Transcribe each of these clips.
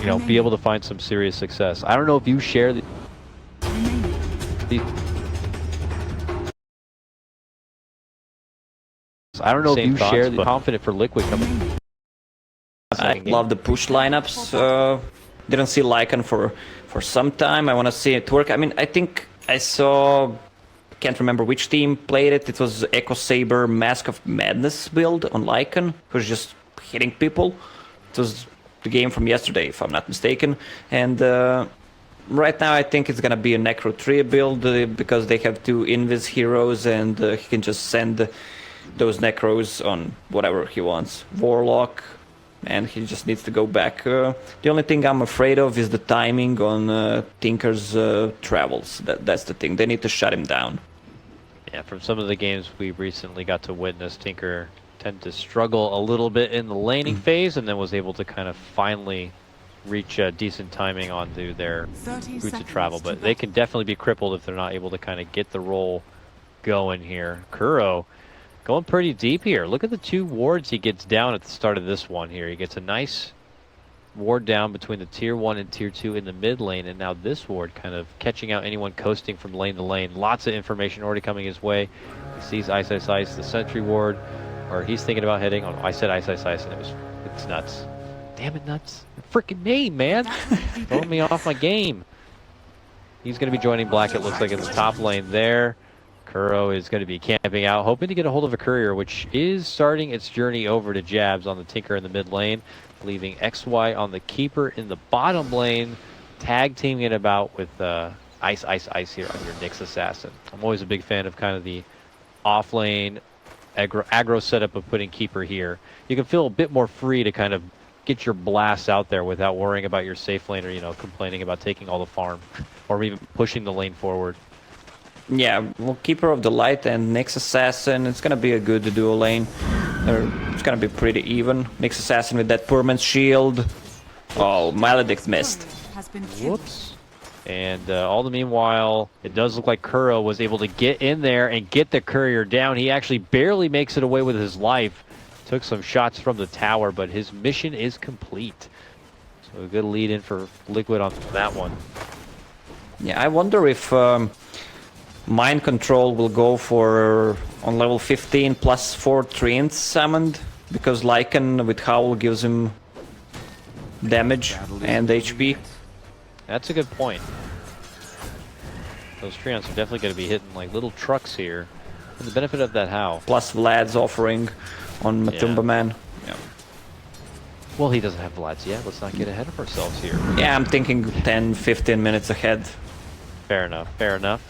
you know, be able to find some serious success. I don't know if you share the I don't know if you share the confident for Liquid coming. I love the push lineups. Didn't see Lycan for some time. I want to see it work. I mean, I think I saw, can't remember which team played it. It was Echo Saber Mask of Madness build on Lycan, who's just hitting people. It was the game from yesterday, if I'm not mistaken. And right now I think it's gonna be a Necro 3 build because they have two Invis heroes and he can just send those Necros on whatever he wants. Warlock, and he just needs to go back. The only thing I'm afraid of is the timing on Tinker's travels. That's the thing. They need to shut him down. Yeah, from some of the games we recently got to witness, Tinker tend to struggle a little bit in the laning phase, and then was able to kind of finally reach decent timing onto their routes of travel. But they can definitely be crippled if they're not able to kind of get the roll going here. Kuro going pretty deep here. Look at the two wards he gets down at the start of this one here. He gets a nice ward down between the tier 1 and tier 2 in the mid lane, and now this ward kind of catching out anyone coasting from lane to lane. Lots of information already coming his way. He sees Ice Ice Ice, the sentry ward, or he's thinking about heading. Oh, I said Ice Ice Ice, and it's nuts. Damn it, nuts. Freaking name, man. Throwing me off my game. He's going to be joining Black, it looks like, in the top lane there. Kuro is going to be camping out, hoping to get a hold of a courier, which is starting its journey over to Jabs on the Tinker in the mid lane, leaving XY on the Keeper in the bottom lane, tag teaming it about with Ice Ice Ice here on your Nyx Assassin. I'm always a big fan of kind of the off lane aggro setup of putting Keeper here. You can feel a bit more free to kind of get your blasts out there without worrying about your safe lane or, you know, complaining about taking all the farm or even pushing the lane forward. Yeah, well, Keeper of the Light and Nyx Assassin, it's gonna be a good duo lane. It's gonna be pretty even. Nyx Assassin with that permanent shield. Oh, Maledict missed. Whoops. And all the meanwhile, it does look like Kuro was able to get in there and get the courier down. He actually barely makes it away with his life. Took some shots from the tower, but his mission is complete. So a good lead in for Liquid on that one. Yeah, I wonder if Mind Control will go for on level 15 plus 4 Treants summoned, because Lycan with Howl gives him damage and HP. That's a good point. Those Treants are definitely going to be hitting like little trucks here. For the benefit of that Howl. Plus Vlad's offering on Matumba Man. Yeah. Well, he doesn't have Vlad's yet. Let's not get ahead of ourselves here. Yeah, I'm thinking 10-15 minutes ahead. Fair enough, fair enough.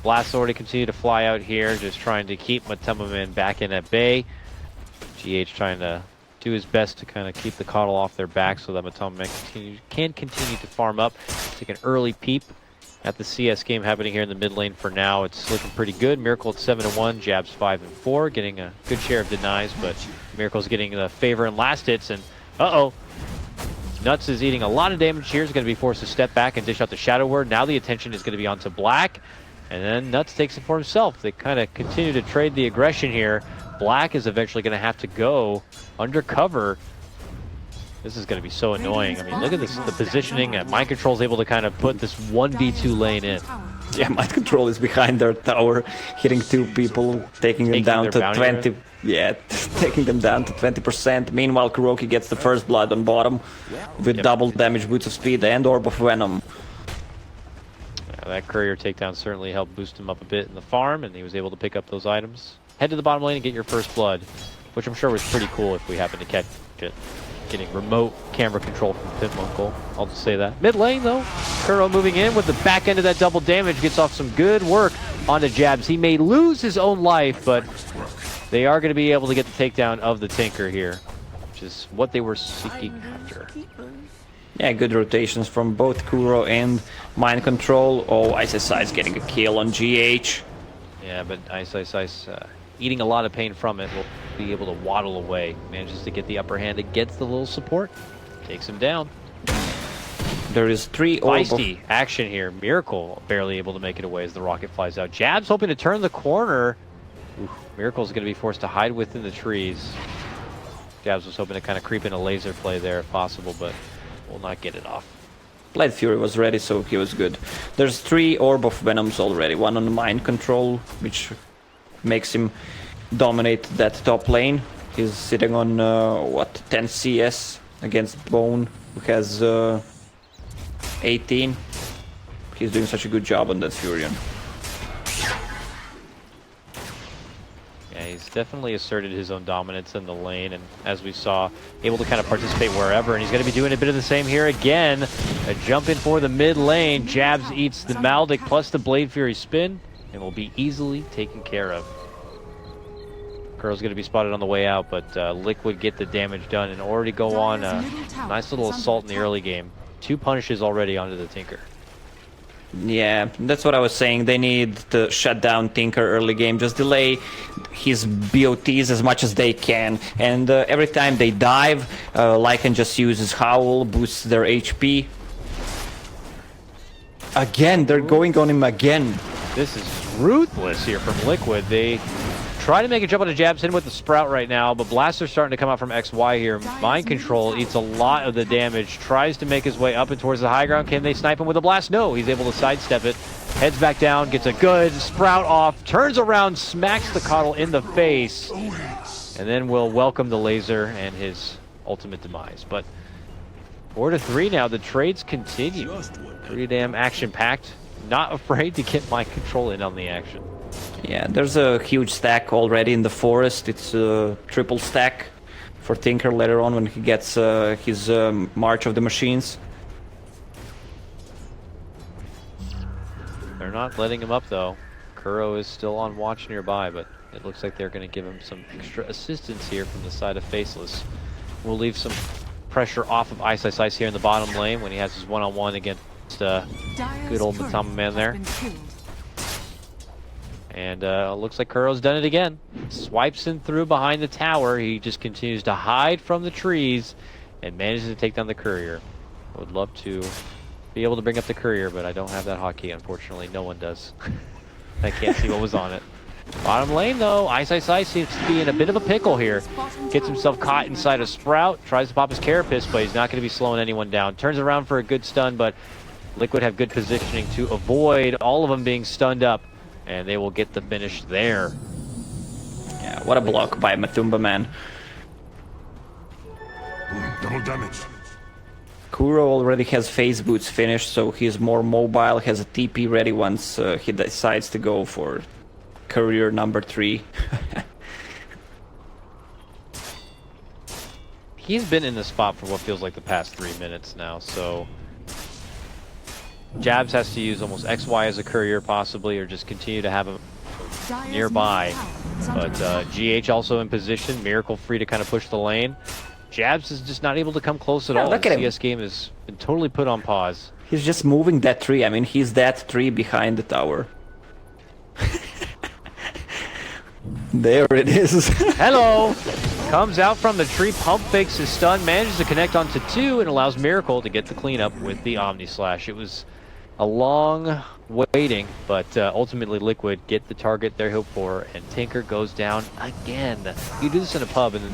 Blasts already continue to fly out here, just trying to keep Matumba Man back in at bay. GH trying to do his best to kind of keep the coddle off their back so that Matumba Man can continue to farm up. Take an early peep at the CS game happening here in the mid lane for now. It's looking pretty good. Miracle at 7-1, Jabs 5-4, getting a good share of denies, but Miracle's getting the favor in last hits, and uh-oh. Nuts is eating a lot of damage here. He's going to be forced to step back and dish out the Shadow Word. Now the attention is going to be onto Black, and then Nuts takes it for himself. They kind of continue to trade the aggression here. Black is eventually going to have to go undercover. This is going to be so annoying. I mean, look at this, the positioning. Mind Control is able to kind of put this 1v2 lane in. Yeah, Mind Control is behind their tower, hitting two people, taking them down to 20. Rate? Yeah, taking them down to 20%. Meanwhile, Kuroki gets the first blood on bottom with double damage, Boots of Speed, and Orb of Venom. Yeah, that courier takedown certainly helped boost him up a bit in the farm, and he was able to pick up those items. Head to the bottom lane and get your first blood, which I'm sure was pretty cool if we happen to catch it. Getting remote camera control from Pitmunkle. I'll just say that. Mid lane though, Kuro moving in with the back end of that double damage, gets off some good work onto Jabs. He may lose his own life, but they are going to be able to get the takedown of the Tinker here, which is what they were seeking after. Yeah, good rotations from both Kuro and Mind Control. Oh, Ice Ice Ice getting a kill on GH. Yeah, but Ice Ice Ice eating a lot of pain from it, will be able to waddle away. Manages to get the upper hand, it gets the little support, takes him down. There is three feisty action here. Miracle barely able to make it away as the rocket flies out. Jabs hoping to turn the corner. Oof, Miracle's going to be forced to hide within the trees. Jabs was hoping to kind of creep in a laser play there if possible, but will not get it off. Blade Fury was ready, so he was good. There's 3 Orb of Venoms already. One on mind control, which makes him dominate that top lane. He's sitting on, 10 CS against Bone, who has 18. He's doing such a good job on that Furion. Yeah, he's definitely asserted his own dominance in the lane, and as we saw, able to kind of participate wherever, and he's going to be doing a bit of the same here again. A jump in for the mid lane. Jabs eats the Maldic plus the Blade Fury spin, and will be easily taken care of. Curl's going to be spotted on the way out, but Liquid get the damage done and already go on a nice little assault in the early game. 2 punishes already onto the Tinker. Yeah, that's what I was saying. They need to shut down Tinker early game. Just delay his BOTs as much as they can. And every time they dive, Lycan just uses Howl, boosts their HP. Again, they're going on him again. This is ruthless here from Liquid. They try to make a jump on the Jabs in with the Sprout right now, but Blaster's starting to come out from XY here. Mind Control eats a lot of the damage, tries to make his way up and towards the high ground. Can they snipe him with a blast? No, he's able to sidestep it. Heads back down, gets a good Sprout off, turns around, smacks the Coddle in the face, and then will welcome the laser and his ultimate demise. But 4-3 now, the trades continue. Pretty damn action-packed. Not afraid to get Mind Control in on the action. Yeah, there's a huge stack already in the forest. It's a triple stack for Tinker later on when he gets his March of the Machines. They're not letting him up though. Kuro is still on watch nearby, but it looks like they're going to give him some extra assistance here from the side of Faceless. We'll leave some pressure off of Ice Ice Ice here in the bottom lane when he has his one-on-one against good old Matama man there. And looks like Kuro's done it again. Swipes in through behind the tower. He just continues to hide from the trees and manages to take down the courier. I would love to be able to bring up the courier, but I don't have that hotkey, unfortunately. No one does. I can't see what was on it. Bottom lane, though, Ice Ice Ice seems to be in a bit of a pickle here. Gets himself caught inside a Sprout. Tries to pop his Carapace, but he's not going to be slowing anyone down. Turns around for a good stun, but Liquid have good positioning to avoid all of them being stunned up. And they will get the finish there. Yeah, what a block by Matumba, man. Double damage. Kuro already has Phase Boots finished, so he's more mobile, has a TP ready once he decides to go for career number 3. He's been in the spot for what feels like the past 3 minutes now, so Jabs has to use almost XY as a courier possibly, or just continue to have him nearby. But GH also in position, Miracle free to kind of push the lane. Jabs is just not able to come close at all. The CS game has been totally put on pause. He's just moving that tree. I mean, he's that tree behind the tower. There it is. Hello! Comes out from the tree, pump fakes his stun, manages to connect onto 2, and allows Miracle to get the cleanup with the Omni Slash. It was a long waiting, but ultimately Liquid get the target they hope for, and Tinker goes down again. You do this in a pub, and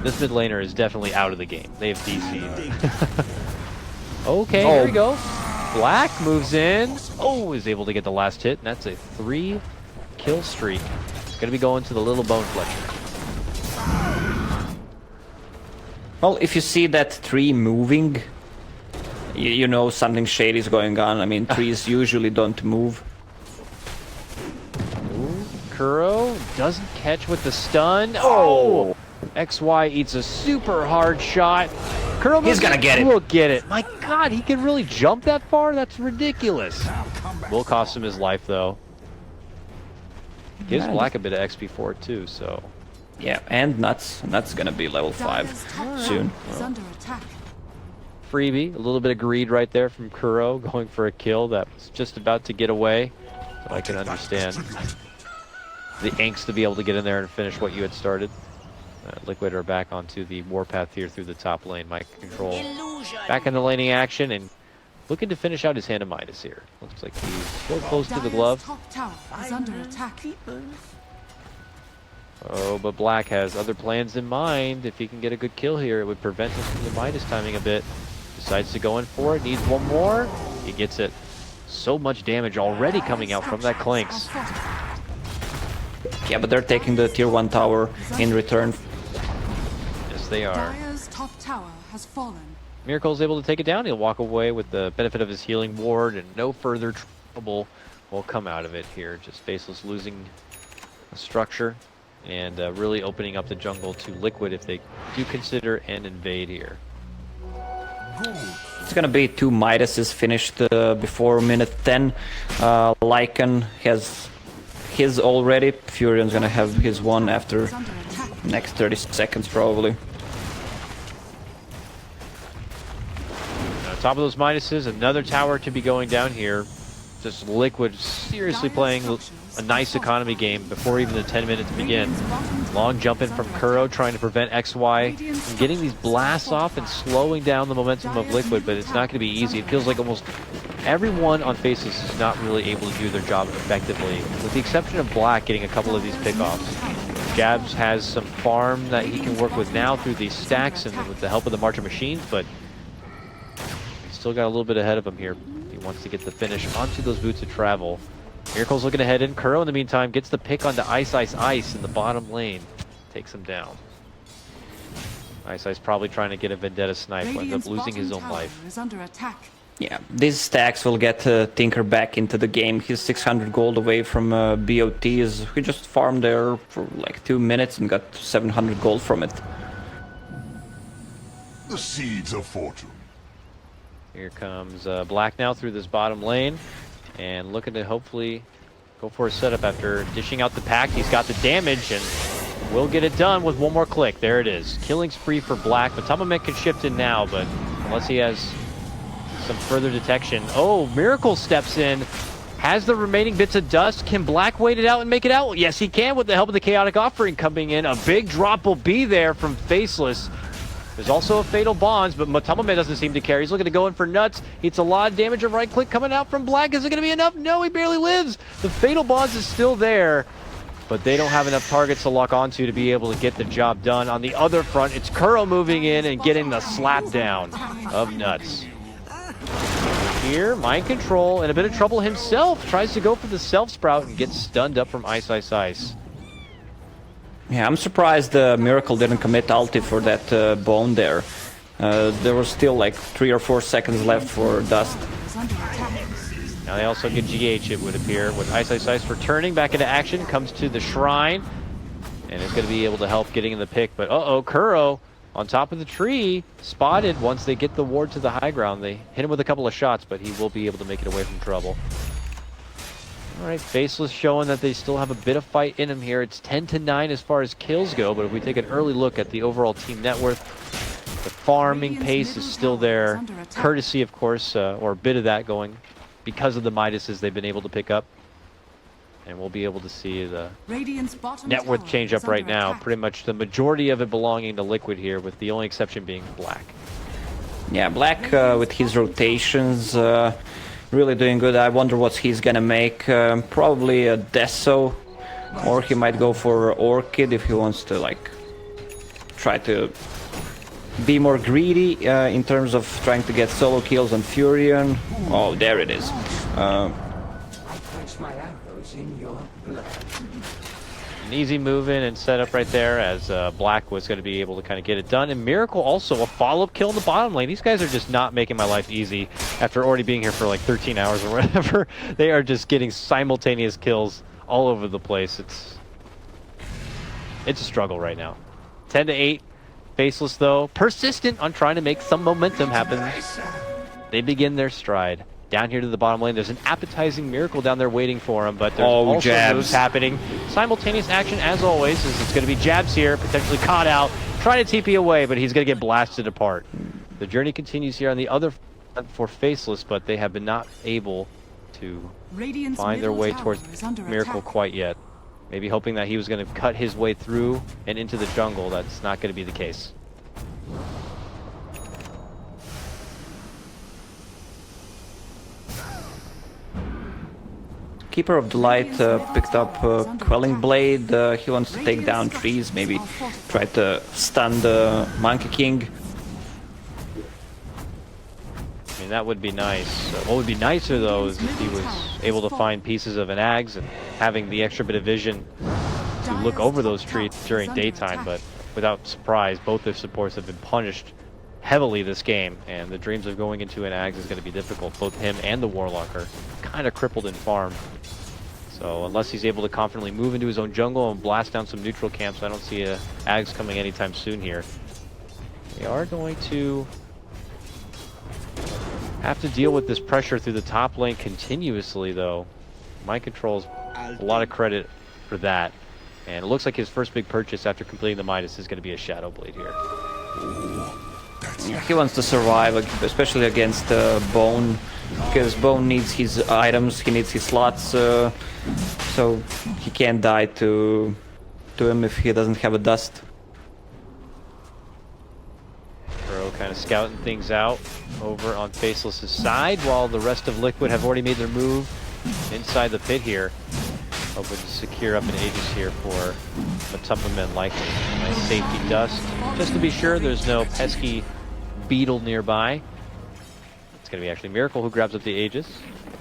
this mid laner is definitely out of the game. They have DC'd. Okay, here we go. Black moves in. Oh, is able to get the last hit, and that's a 3-kill streak. Gonna be going to the little Bone Fletcher. Well, if you see that tree moving, you know something shady is going on. I mean, trees usually don't move. Ooh, Kuro doesn't catch with the stun. Oh! XY eats a super hard shot. Kuro He's gonna get it. Will get it. My God, he can really jump that far? That's ridiculous. Will cost him his life, though. Gives Black a bit of XP for it, too, so... Yeah, and Nuts. Nuts gonna be level 5 soon. Freebie, a little bit of greed right there from Kuro, going for a kill that was just about to get away. So I can understand the angst to be able to get in there and finish what you had started. Liquid are back onto the warpath here through the top lane. Mind Control back in the laning action and looking to finish out his Hand of Midas here. Looks like he's so close to the glove. Oh, but Black has other plans in mind. If he can get a good kill here, it would prevent him from the Midas timing a bit. Decides to go in for it, needs one more. He gets it. So much damage already coming out from that Clinks. Yeah, but they're taking the tier 1 tower in return. Yes, they are. Dire's top tower has fallen. Miracle is able to take it down. He'll walk away with the benefit of his healing ward, and no further trouble will come out of it here. Just Faceless losing a structure and really opening up the jungle to Liquid if they do consider an invade here. It's gonna be 2 Midases finished before minute 10. Lycan has his already. Furion's gonna have his one after next 30 seconds probably. On top of those Midases, another tower to be going down here. Just Liquid seriously playing a nice economy game before even the 10 minutes begin. Long jump in from Kuro, trying to prevent XY from getting these blasts off and slowing down the momentum of Liquid, but it's not going to be easy. It feels like almost everyone on Faceless is not really able to do their job effectively, with the exception of Black getting a couple of these pickoffs. Jabs has some farm that he can work with now through these stacks and with the help of the March of Machines, but he's still got a little bit ahead of him here. He wants to get the finish onto those boots of travel. Miracle's looking to head in. Kuro, in the meantime, gets the pick onto Ice in the bottom lane. Takes him down. Ice probably trying to get a Vendetta snipe. Ends up losing his own life. Is under attack. Yeah, these stacks will get Tinker back into the game. He's 600 gold away from BOTs. He just farmed there for like 2 minutes and got 700 gold from it. The seeds of fortune. Here comes Black now through this bottom lane. And looking to hopefully go for a setup after dishing out the pack. He's got the damage and will get it done with one more click. There it is. Killing spree for Black. Matamamet can shift in now, but unless he has some further detection. Oh, Miracle steps in. Has the remaining bits of dust. Can Black wait it out and make it out? Yes, he can with the help of the Chaotic Offering coming in. A big drop will be there from Faceless. There's also a Fatal Bonds, but Matamamet doesn't seem to care. He's looking to go in for nuts. It's a lot of damage and right click coming out from Black. Is it going to be enough? No, he barely lives. The Fatal Bonds is still there, but they don't have enough targets to lock onto to be able to get the job done. On the other front, it's Kuro moving in and getting the slap down of nuts. Here, Mind Control, in a bit of trouble himself. Tries to go for the Self Sprout and gets stunned up from Ice. Yeah, I'm surprised Miracle didn't commit ulti for that bone there. There was still like 3 or 4 seconds left for Dust. Now they also get GH, it would appear, with Ice returning back into action, comes to the Shrine, and is going to be able to help getting in the pick. But uh-oh, Kuro on top of the tree, spotted once they get the ward to the high ground. They hit him with a couple of shots, but he will be able to make it away from trouble. All right, Faceless showing that they still have a bit of fight in them here. It's 10-9 as far as kills go, but if we take an early look at the overall team net worth, the farming pace is still there. Courtesy, of course, or a bit of that going because of the Midases they've been able to pick up. And we'll be able to see the net worth change up right now. Pretty much the majority of it belonging to Liquid here, with the only exception being Black. Yeah, Black with his rotations, really doing good. I wonder what he's gonna make. Probably a Deso, or he might go for Orchid if he wants to like try to be more greedy in terms of trying to get solo kills on Furion. Oh, there it is. An easy move in and setup right there, as Black was going to be able to kind of get it done. And Miracle also a follow-up kill in the bottom lane. These guys are just not making my life easy after already being here for like 13 hours or whatever. They are just getting simultaneous kills all over the place. It's a struggle right now. 10-8. Faceless though, persistent on trying to make some momentum happen. They begin their stride. Down here to the bottom lane, there's an appetizing Miracle down there waiting for him, but there's also jabs. moves happening. Simultaneous action as always, as it's going to be jabs here, potentially caught out, trying to TP away, but he's going to get blasted apart. The journey continues here on the other front for Faceless, but they have been not able to find their way towards Miracle quite yet. Maybe hoping that he was going to cut his way through and into the jungle. That's not going to be the case. Keeper of the Light picked up Quelling Blade. He wants to take down trees, maybe try to stun the Monkey King. mean, that would be nice. What would be nicer, though, is if he was able to find pieces of an Ags and having the extra bit of vision to look over those trees during daytime, but without surprise, both their supports have been punished heavily this game, and the dreams of going into an Ags is going to be difficult. Both him and the Warlock are kind of crippled in farm. So unless he's able to confidently move into his own jungle and blast down some neutral camps, I don't see a Ags coming anytime soon here. They are going to have to deal with this pressure through the top lane continuously, though. Mind Control's a lot of credit for that. And it looks like his first big purchase after completing the Midas is going to be a Shadow Blade here. He wants to survive, especially against Bone, because Bone needs his items, he needs his slots, so he can't die to him if he doesn't have a dust. Pro kind of scouting things out over on Faceless's side, while the rest of Liquid have already made their move inside the pit here. Hoping to secure up an Aegis here for Matupperman likely. Nice safety dust, just to be sure there's no pesky beetle nearby. It's going to be actually Miracle who grabs up the Aegis.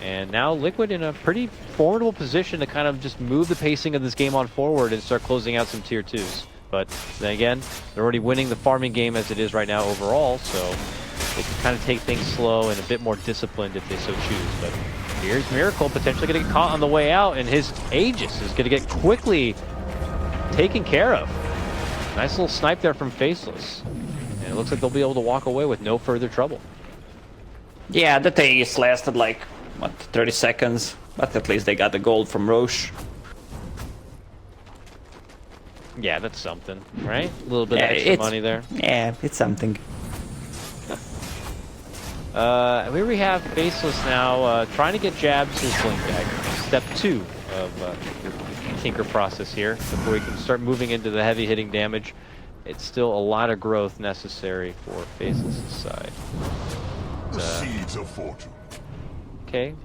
And now Liquid in a pretty formidable position to kind of just move the pacing of this game on forward and start closing out some tier 2s. But then again, they're already winning the farming game as it is right now overall, so they can kind of take things slow and a bit more disciplined if they so choose. But here's Miracle potentially going to get caught on the way out, and his Aegis is going to get quickly taken care of. Nice little snipe there from Faceless. And it looks like they'll be able to walk away with no further trouble. Yeah, the Aegis lasted like, what, 30 seconds? But at least they got the gold from Roche. Yeah, that's something, right? A little bit of extra money there. Yeah, it's something. Here we have Faceless now trying to get jabs his Blink Dagger. Step 2 of Tinker process here before we can start moving into the heavy hitting damage. It's still a lot of growth necessary for Faceless' side. The seeds of fortune. Okay,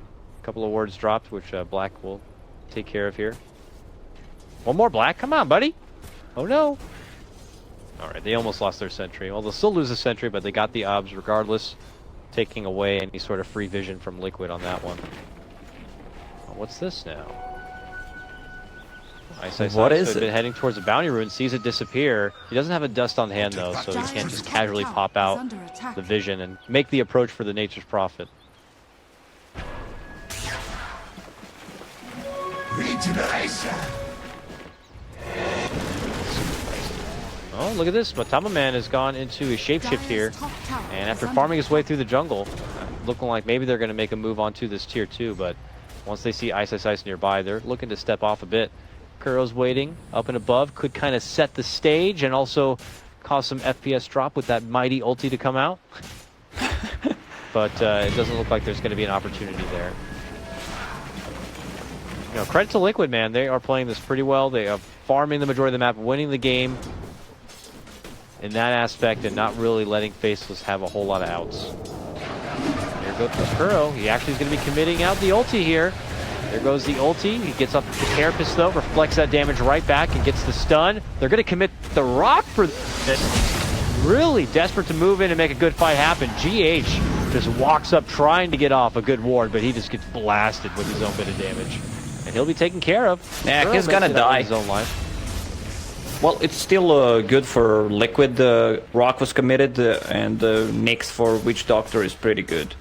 a couple of wards dropped, which Black will take care of here. One more, Black. Come on, buddy. Oh no. Alright, they almost lost their sentry. Well, they'll still lose the sentry, but they got the obs regardless, taking away any sort of free vision from Liquid on that one. What's this now? What is it? Been heading towards the bounty rune, sees it disappear. He doesn't have a dust on hand though, so he can't just casually pop out the vision and make the approach for the Nature's Prophet. Regeneration. Oh, look at this. Matupperman has gone into a shapeshift here, and after farming his way through the jungle, looking like maybe they're going to make a move onto this tier 2, but once they see Ice nearby, they're looking to step off a bit. Kuro's waiting up and above, could kind of set the stage and also cause some FPS drop with that mighty ulti to come out. But it doesn't look like there's going to be an opportunity there. You know, credit to Liquid, man. They are playing this pretty well. They are farming the majority of the map, winning the game in that aspect, and not really letting Faceless have a whole lot of outs. Here goes Kuro. He actually is going to be committing out the ulti here. There goes the ulti. He gets up the Carapace though, reflects that damage right back and gets the stun. They're going to commit the rock for this. Really desperate to move in and make a good fight happen. GH just walks up trying to get off a good ward, but he just gets blasted with his own bit of damage. And he'll be taken care of. Yeah, he's gonna die. His own life. Well, it's still good for Liquid. Rock was committed, and Nyx for Witch Doctor is pretty good.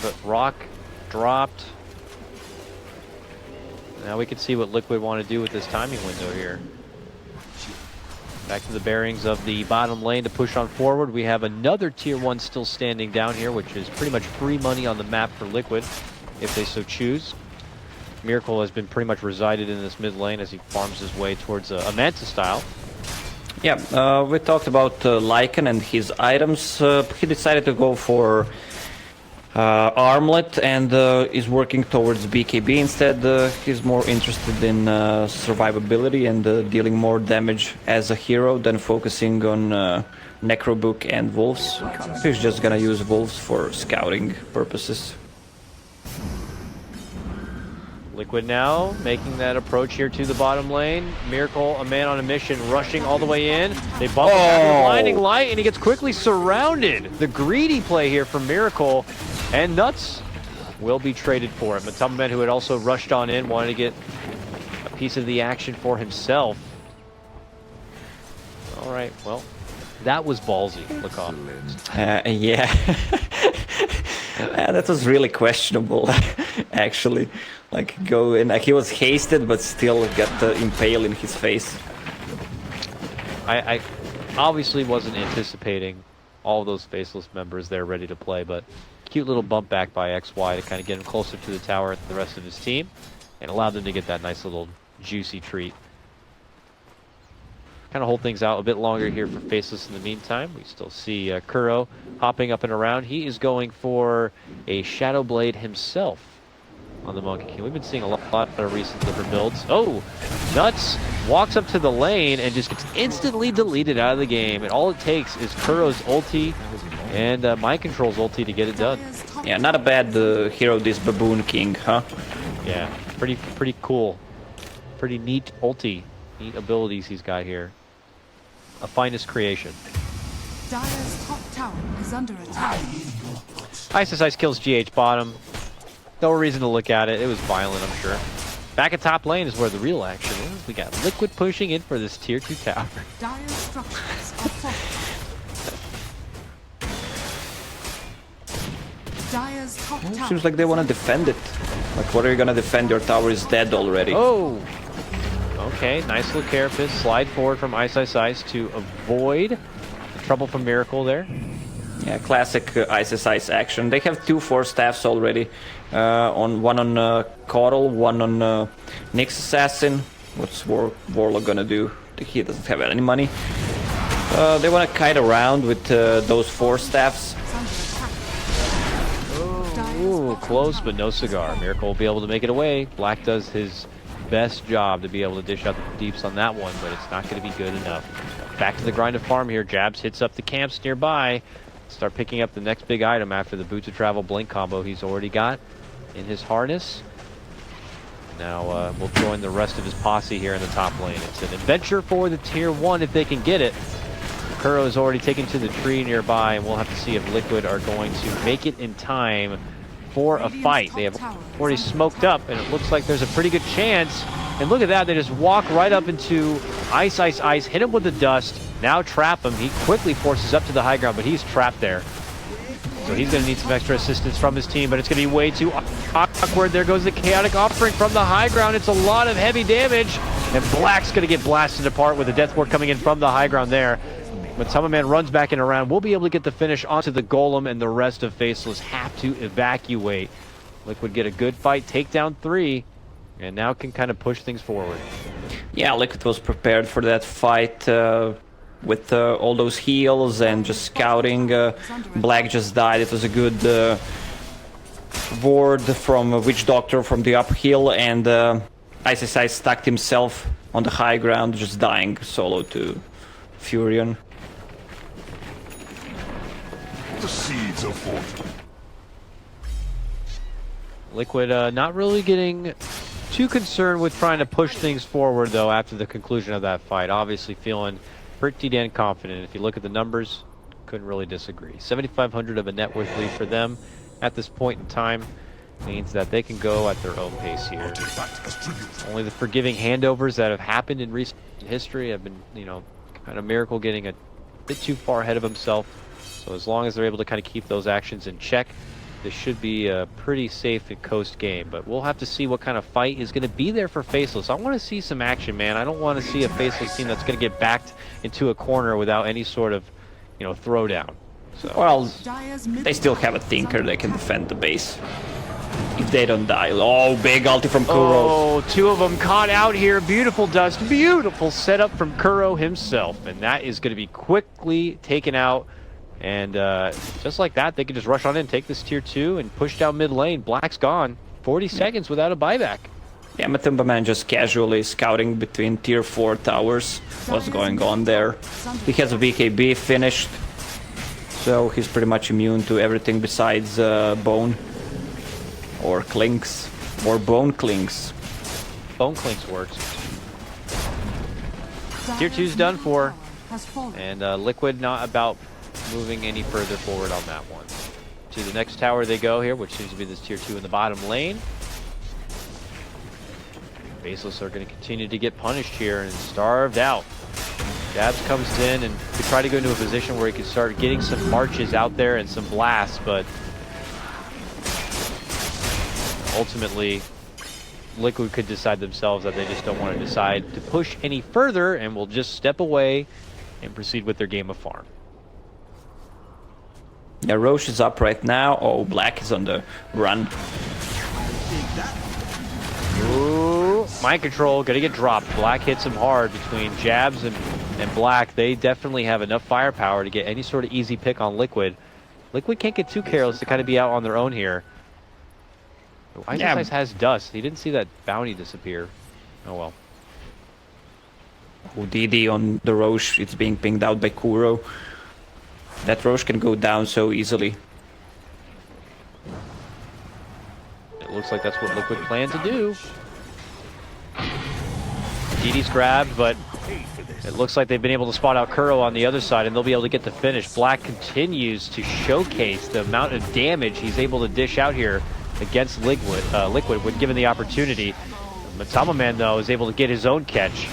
But Rock dropped. Now we can see what Liquid want to do with this timing window here. Back to the bearings of the bottom lane to push on forward. We have another tier 1 still standing down here, which is pretty much free money on the map for Liquid, if they so choose. Miracle has been pretty much resided in this mid lane as he farms his way towards a Manta style. Yeah, we talked about Lycan and his items. He decided to go for Armlet and is working towards BKB instead. He's more interested in survivability and dealing more damage as a hero than focusing on Necrobook and Wolves. He's just gonna use Wolves for scouting purposes. Liquid now making that approach here to the bottom lane. Miracle, a man on a mission, rushing all the way in. They bump him after the blinding light, and he gets quickly surrounded. The greedy play here from Miracle, and Nuts will be traded for it. Mataman, who had also rushed on in, wanted to get a piece of the action for himself. All right, well, that was ballsy, Lacan. Yeah. That was really questionable, actually. Like, go in, like, he was hasted, but still got the impale in his face. I obviously wasn't anticipating all those Faceless members there ready to play, but cute little bump back by XY to kind of get him closer to the tower and the rest of his team, and allowed them to get that nice little juicy treat. Kind of hold things out a bit longer here for Faceless in the meantime. We still see Kuro hopping up and around. He is going for a Shadow Blade himself on the Monkey King. We've been seeing a lot of recent different builds. Oh, Nuts walks up to the lane and just gets instantly deleted out of the game. And all it takes is Kuro's ulti and Mind Control's ulti to get it done. Yeah, not a bad hero, this Baboon King, huh? Yeah, pretty cool. Pretty neat ulti. Neat abilities he's got here. A finest creation. Dire's top tower is under attack. Ice kills GH bottom. No reason to look at it. It was violent, I'm sure. Back at top lane is where the real action is. We got Liquid pushing in for this tier 2 tower. Dire's structures are fortified. Dire's top tower. Seems like they want to defend it. Like, what are you gonna defend? Your tower is dead already. Oh! Okay, nice little carapace. Slide forward from Ice to avoid the trouble from Miracle there. Yeah, classic Ice action. They have 2 4 staffs already. One on Coddle, one on Nyx Assassin. What's Warlock gonna do? He doesn't have any money. They want to kite around with those 4 staffs. Ooh, close, but no cigar. Miracle will be able to make it away. Black does his best job to be able to dish out the deeps on that one, but it's not going to be good enough. Back to the grind of farm here. Jabs hits up the camps nearby. Start picking up the next big item after the Boot to Travel Blink combo he's already got in his harness. Now we'll join the rest of his posse here in the top lane. It's an adventure for the tier 1 if they can get it. Kuro is already taken to the tree nearby, and we'll have to see if Liquid are going to make it in time for a fight. They have already smoked up, and it looks like there's a pretty good chance. And look at that, they just walk right up into Ice, hit him with the dust, now trap him. He quickly forces up to the high ground, but he's trapped there. So he's going to need some extra assistance from his team, but it's going to be way too awkward. There goes the Chaotic Offering from the high ground. It's a lot of heavy damage, and Black's going to get blasted apart with the Death Ward coming in from the high ground there. When Summerman runs back in around, we'll be able to get the finish onto the Golem, and the rest of Faceless have to evacuate. Liquid get a good fight, take down 3, and now can kind of push things forward. Yeah, Liquid was prepared for that fight with all those heals and just scouting. Black just died. It was a good ward from Witch Doctor from the uphill, and Ice stuck himself on the high ground, just dying solo to Furion. The seeds of fortune. Liquid not really getting too concerned with trying to push things forward, though, after the conclusion of that fight. Obviously feeling pretty damn confident. If you look at the numbers, couldn't really disagree. 7,500 of a net worth lead for them at this point in time means that they can go at their own pace here. Only the forgiving handovers that have happened in recent history have been, kind of Miracle getting a bit too far ahead of himself. So as long as they're able to kind of keep those actions in check, this should be a pretty safe and coast game. But we'll have to see what kind of fight is going to be there for Faceless. I want to see some action, man. I don't want to see a Faceless team that's going to get backed into a corner without any sort of, throwdown. So. Well, they still have a Tinker that can defend the base. If they don't die. Oh, big ulti from Kuro. Oh, 2 of them caught out here. Beautiful dust. Beautiful setup from Kuro himself. And that is going to be quickly taken out. And just like that, they can just rush on in, take this tier 2, and push down mid lane. Black's gone. 40 seconds without a buyback. Yeah, Matumbaman just casually scouting between tier 4 towers. What's going on there? He has a BKB finished, so he's pretty much immune to everything besides Bone or Clinks. Or Bone Clings. Bone Clinks works. Tier 2's done for. Has fallen. And Liquid not about moving any further forward on that one. To the next tower they go here, which seems to be this tier 2 in the bottom lane. Faceless are going to continue to get punished here and starved out. Jabs comes in and could try to go into a position where he could start getting some marches out there and some blasts, but ultimately Liquid could decide themselves that they just don't want to decide to push any further and will just step away and proceed with their game of farm. Yeah, Roche is up right now. Oh, Black is on the run. Ooh, mind control, gonna get dropped. Black hits him hard between Jabs and Black. They definitely have enough firepower to get any sort of easy pick on Liquid. Liquid can't get too careless to kind of be out on their own here. Ice has dust. He didn't see that bounty disappear. Oh well. DD on the Roche, it's being pinged out by Kuro. That Roche can go down so easily. It looks like that's what Liquid planned to do. DD's grabbed, but it looks like they've been able to spot out Kuro on the other side, and they'll be able to get the finish. Black continues to showcase the amount of damage he's able to dish out here against Liquid when given the opportunity. Matama Man, though, is able to get his own catch.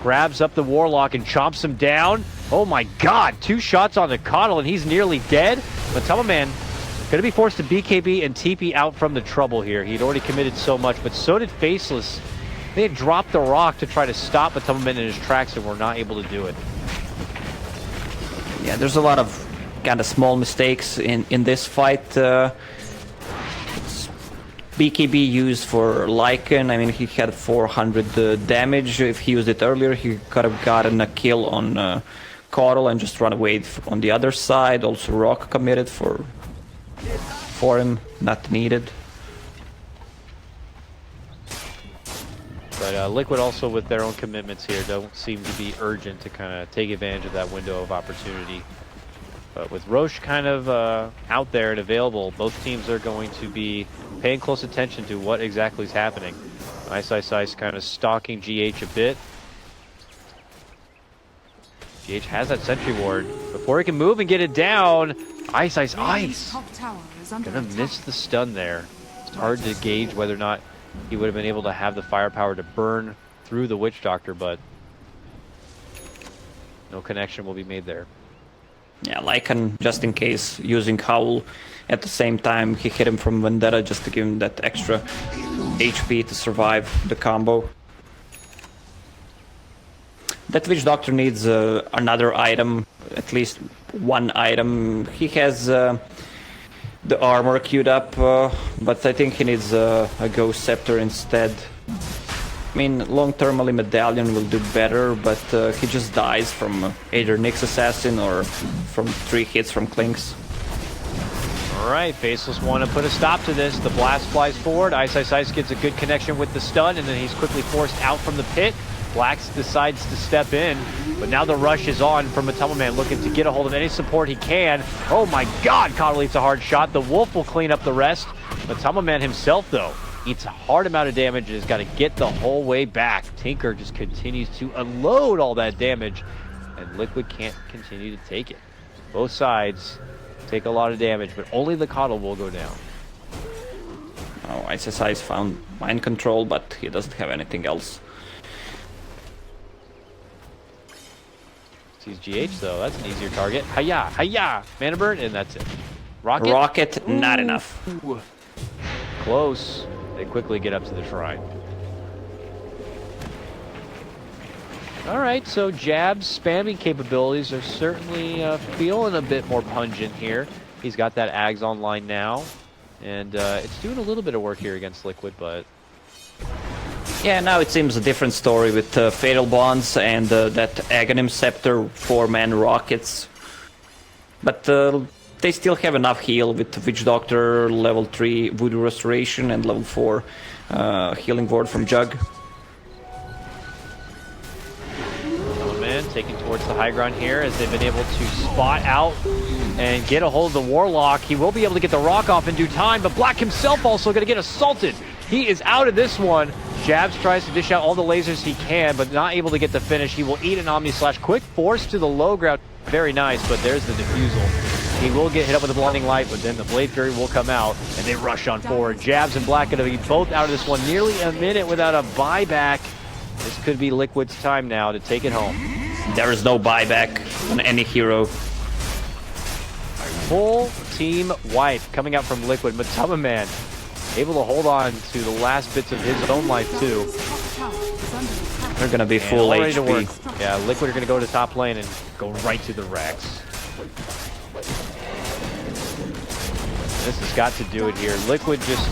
Grabs up the Warlock and chomps him down. Oh my god, 2 shots on the Coddle and he's nearly dead. Matama Man going to be forced to BKB and TP out from the trouble here. He'd already committed so much, but so did Faceless. They had dropped the rock to try to stop Matama Man in his tracks and were not able to do it. Yeah, there's a lot of kind of small mistakes in this fight. BKB used for Lycan. I mean, he had 400 damage. If he used it earlier, he could have gotten a kill on Coddle and just run away on the other side. Also, Rock committed for him, not needed. But Liquid also, with their own commitments here, don't seem to be urgent to kind of take advantage of that window of opportunity. But with Roche kind of out there and available, both teams are going to be paying close attention to what exactly is happening. Ice kind of stalking GH a bit. GH has that sentry ward. Before he can move and get it down, Ice. Top tower is under Gonna attack. miss the stun there. It's hard to gauge whether or not he would have been able to have the firepower to burn through the Witch Doctor, but no connection will be made there. Yeah, Lycan, just in case, using Howl. At the same time, he hit him from Vendetta just to give him that extra HP to survive the combo. That Witch Doctor needs another item, at least one item. He has the armor queued up, but I think he needs a Ghost Scepter instead. I mean, long-term only Medallion will do better, but he just dies from either Nyx Assassin or from 3 hits from Clinks. Alright, Faceless want to put a stop to this. The blast flies forward. Ice gets a good connection with the stun, and then he's quickly forced out from the pit. Blax decides to step in, but now the rush is on from Matama Man, looking to get a hold of any support he can. Oh my god, Coddle eats a hard shot. The Wolf will clean up the rest. Matama Man himself, though, eats a hard amount of damage and has got to get the whole way back. Tinker just continues to unload all that damage, and Liquid can't continue to take it. Both sides take a lot of damage, but only the Coddle will go down. Oh, ISSI's found mind control, but he doesn't have anything else. Sees GH, though. That's an easier target. Hiya! Hiya! Mana burn, and that's it. Rocket, not enough. Close. They quickly get up to the shrine. Alright, so Jab's spamming capabilities are certainly feeling a bit more pungent here. He's got that Ags online now, and it's doing a little bit of work here against Liquid, but... Yeah, now it seems a different story with Fatal Bonds and that Aghanim Scepter 4-man rockets. But they still have enough heal with Witch Doctor, level 3 Voodoo Restoration, and level 4 Healing Ward from Jug. Oh man, taking towards the high ground here as they've been able to spot out and get a hold of the Warlock. He will be able to get the rock off in due time, but Black himself also going to get assaulted. He is out of this one. Jabs tries to dish out all the lasers he can, but not able to get the finish. He will eat an Omni Slash. Quick force to the low ground. Very nice, but there's the defusal. He will get hit up with a blinding light, but then the Blade Fury will come out, and they rush on forward. Jabs and Black going to be both out of this one. Nearly a minute without a buyback. This could be Liquid's time now to take it home. There is no buyback on any hero. Full team wipe coming out from Liquid. Matama Man able to hold on to the last bits of his own life too. They're gonna be full ready to work. HP. Yeah, Liquid are gonna go to top lane and go right to the Rex. This has got to do it here. Liquid just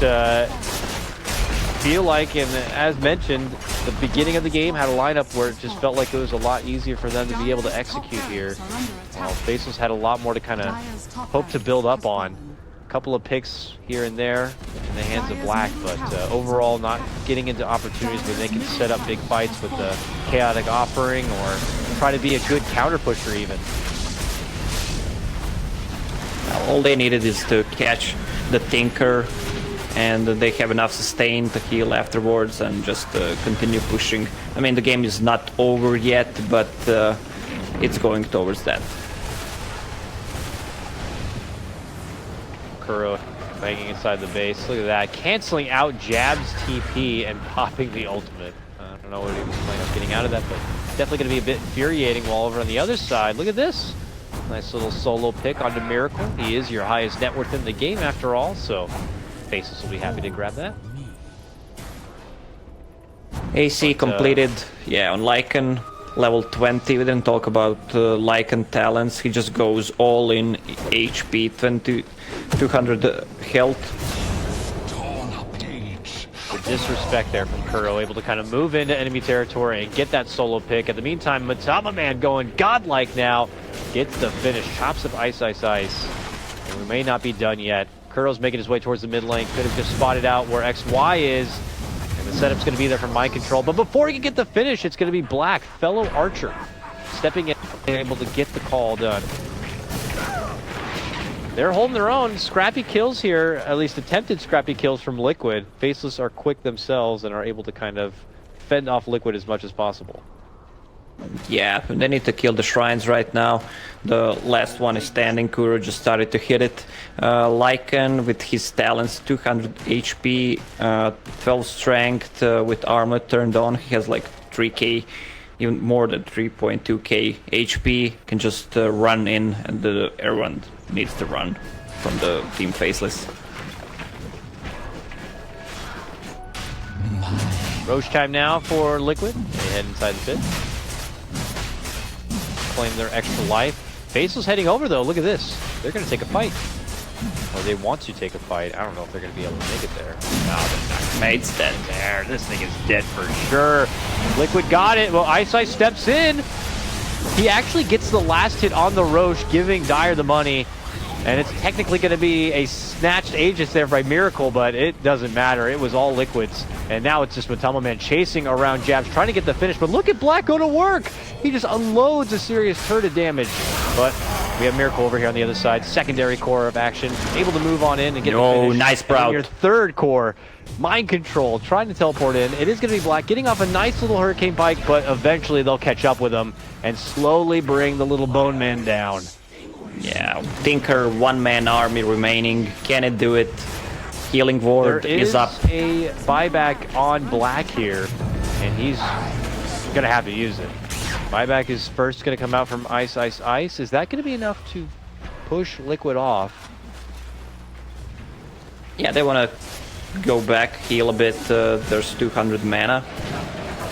feel like, and as mentioned, the beginning of the game had a lineup where it just felt like it was a lot easier for them to be able to execute here. While Faceless had a lot more to kind of hope to build up on. A couple of picks here and there in the hands of Black, but overall not getting into opportunities where they can set up big fights with the chaotic offering or try to be a good counter pusher even. All they needed is to catch the Tinker, and they have enough sustain to heal afterwards and just continue pushing. I mean, the game is not over yet, but it's going towards that. Kuro banging inside the base. Look at that. Canceling out Jab's TP and popping the ultimate. I don't know what he was planning on getting out of that, but definitely going to be a bit infuriating while over on the other side. Look at this. Nice little solo pick onto Miracle. He is your highest net worth in the game after all, so Faceless will be happy to grab that. AC completed, yeah, on Lycan, level 20. We didn't talk about Lycan talents. He just goes all in HP, 200 health. The disrespect there from Kuro, able to kind of move into enemy territory and get that solo pick. At the meantime, Matama Man going godlike now. Gets the finish, chops up Ice. And we may not be done yet. Kuro's making his way towards the mid lane. Could have just spotted out where XY is. And the setup's going to be there for mind control. But before he can get the finish, it's going to be Black, fellow Archer, stepping in and able to get the call done. They're holding their own. Scrappy kills here, at least attempted scrappy kills from Liquid. Faceless are quick themselves and are able to kind of fend off Liquid as much as possible. Yeah, they need to kill the shrines right now. The last one is standing. Kuro just started to hit it. Lycan with his talents, 200 HP, 12 strength with armor turned on. He has like 3k, even more than 3.2k HP. Can just run in, and everyone needs to run from the team Faceless. Roche time now for Liquid. They head inside the pit. Claim their extra life. Faceless heading over though. Look at this. They're going to take a fight. Or they want to take a fight. I don't know if they're going to be able to make it there. No, they're not. Mate's dead. There. This thing is dead for sure. Liquid got it. Well, Ice steps in. He actually gets the last hit on the Roche, giving Dire the money. And it's technically going to be a snatched Aegis there by Miracle, but it doesn't matter. It was all Liquid's. And now it's just Matama Man chasing around Jabs, trying to get the finish. But look at Black go to work. He just unloads a serious turret of damage. But we have Miracle over here on the other side. Secondary core of action. Able to move on in and get the finish. Nice sprout. Your third core. Mind control, trying to teleport in. It is going to be Black getting off a nice little Hurricane Pike, but eventually they'll catch up with him and slowly bring the little Bone Man down. Yeah, Tinker, one-man army remaining. Can it do it? Healing Ward is up. There is a buyback on Black here, and he's going to have to use it. Buyback is first going to come out from Ice. Is that going to be enough to push Liquid off? Yeah, they want to go back, heal a bit. There's 200 mana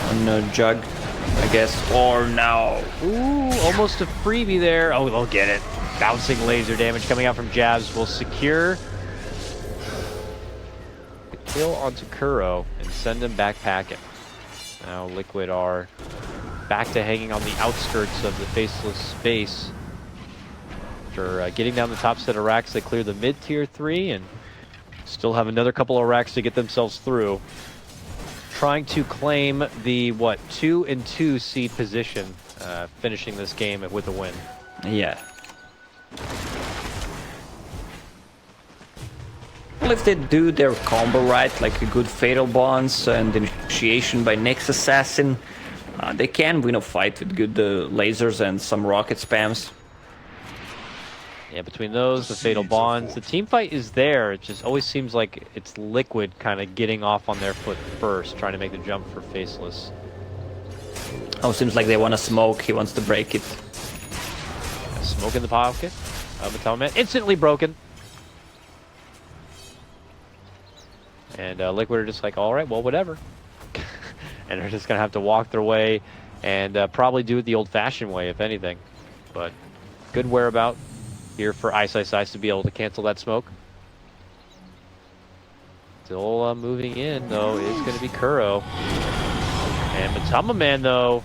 on Jug, I guess. Or no. Ooh, almost a freebie there. Oh, they'll get it. Bouncing laser damage coming out from Jabs will secure the kill onto Kuro and send him back packing. Now Liquid are back to hanging on the outskirts of the Faceless space. After getting down the top set of racks, they clear the mid-tier 3 and still have another couple of racks to get themselves through. Trying to claim the, 2-2 seed position, finishing this game with a win. Yeah. Well, if they do their combo right, like a good Fatal Bonds and initiation by next Assassin, they can win a fight with good lasers and some rocket spams. Yeah, between those, the Fatal Bonds, the team fight is there. It just always seems like it's Liquid kind of getting off on their foot first, trying to make the jump for Faceless. Oh, seems like they want to smoke. He wants to break it. Smoke in the pocket. Mattelman instantly broken. And Liquid are just like, all right, well, whatever. And they're just going to have to walk their way and probably do it the old-fashioned way, if anything. But good whereabout here for Ice to be able to cancel that smoke. Still moving in, though, is going to be Kuro. And Mattelman, though,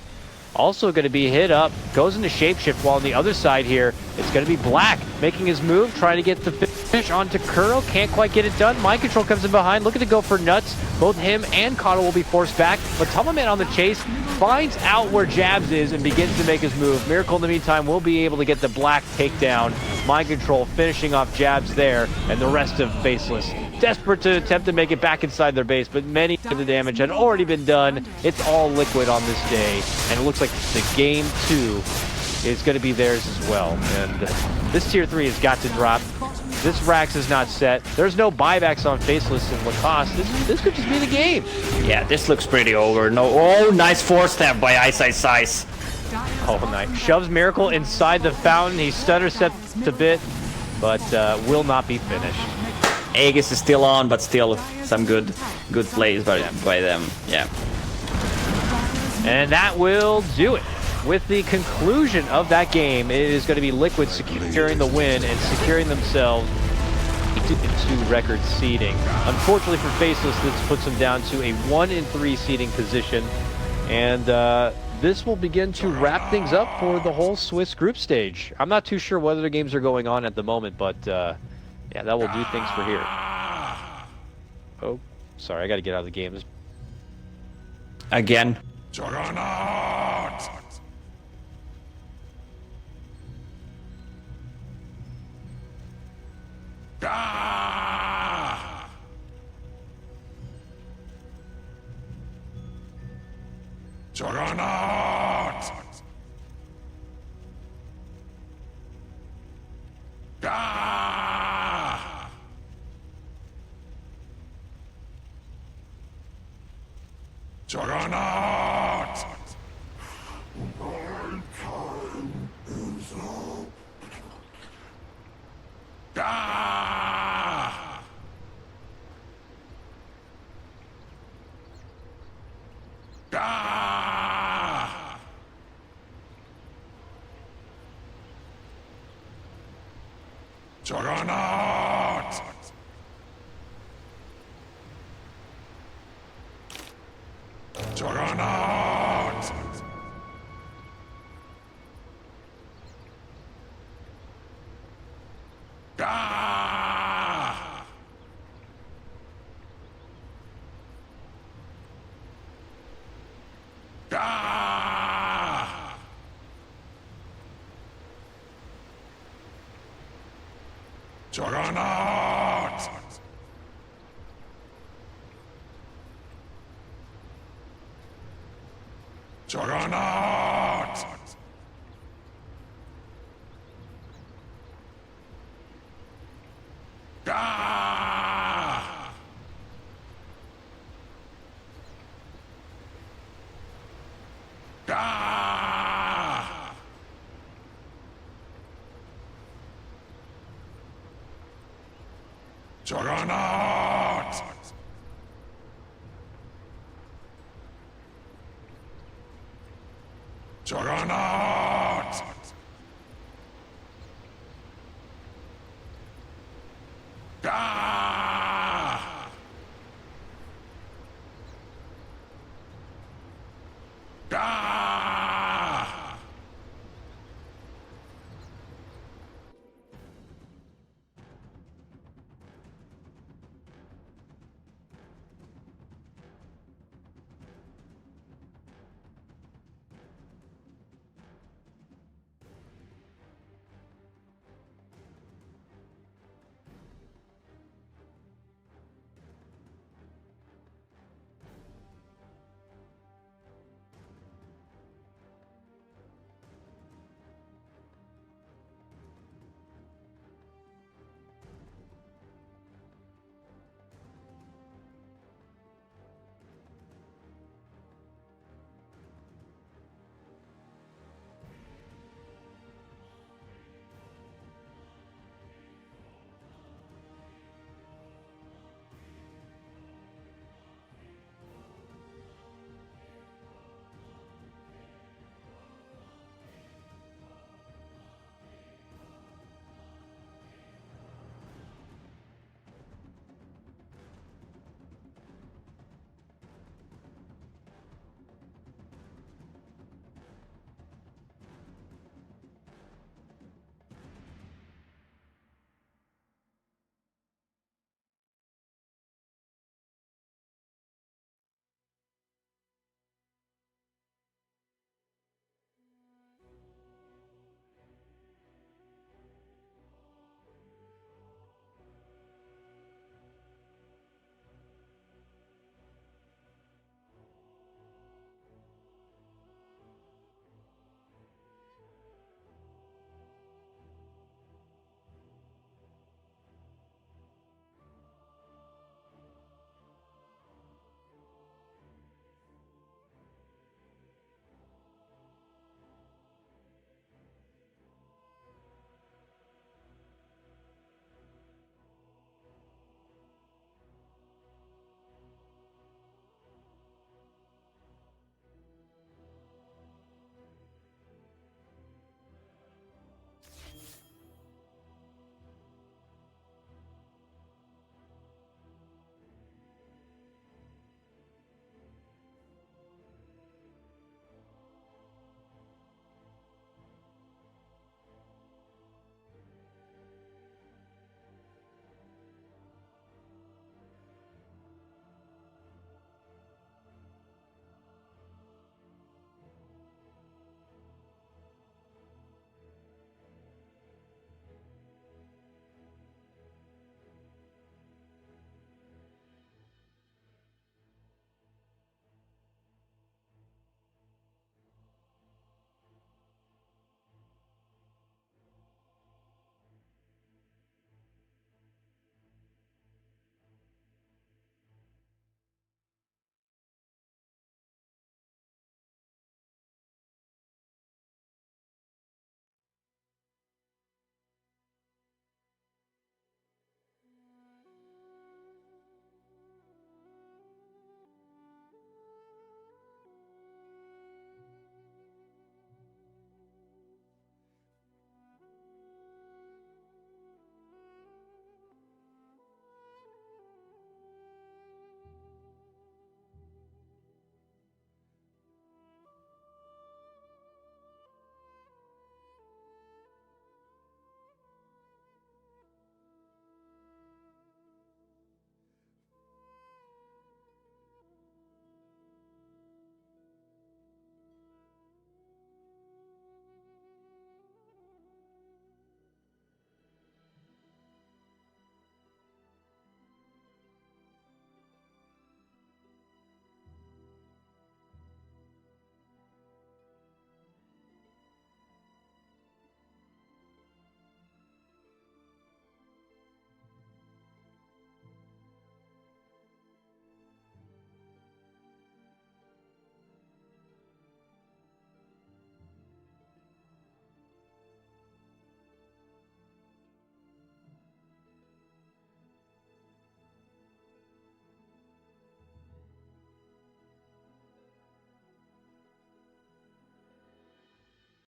also going to be hit up. Goes into Shapeshift, while on the other side here, it's going to be Black making his move, trying to get the finish onto Kuro. Can't quite get it done. Mind Control comes in behind, looking to go for nuts. Both him and Kato will be forced back. But Mattelman on the chase finds out where Jabs is and begins to make his move. Miracle in the meantime will be able to get the Black takedown. Mind Control finishing off Jabs there, and the rest of Faceless desperate to attempt to make it back inside their base, but many of the damage had already been done. It's all Liquid on this day, and it looks like the game 2 is going to be theirs as well. And this tier 3 has got to drop. This Rax is not set. There's no buybacks on Faceless and Lacoste. This could just be the game. Yeah, this looks pretty over. No, oh, nice force stab by Ice. Oh, nice. Shoves Miracle inside the fountain. He stutter steps to bit, but will not be finished. Aegis is still on, but still some good plays by them. Yeah. And that will do it. With the conclusion of that game, it is going to be Liquid securing the win and securing themselves into record seeding. Unfortunately for Faceless, this puts them down to a 1-3 seeding position. And this will begin to wrap things up for the whole Swiss group stage. I'm not too sure what other games are going on at the moment, but yeah, that will do things for here. Oh, sorry, I got to get out of the game. Again. Juggernaut! Ah! Juggernaut! Ah! Juggernaut! Ah! Ah! Juggernaut! Juggernaut! Ah! Ah! Juggernaut! Juggernaut! Ah! Ah! Juggernaut! Juggernaut!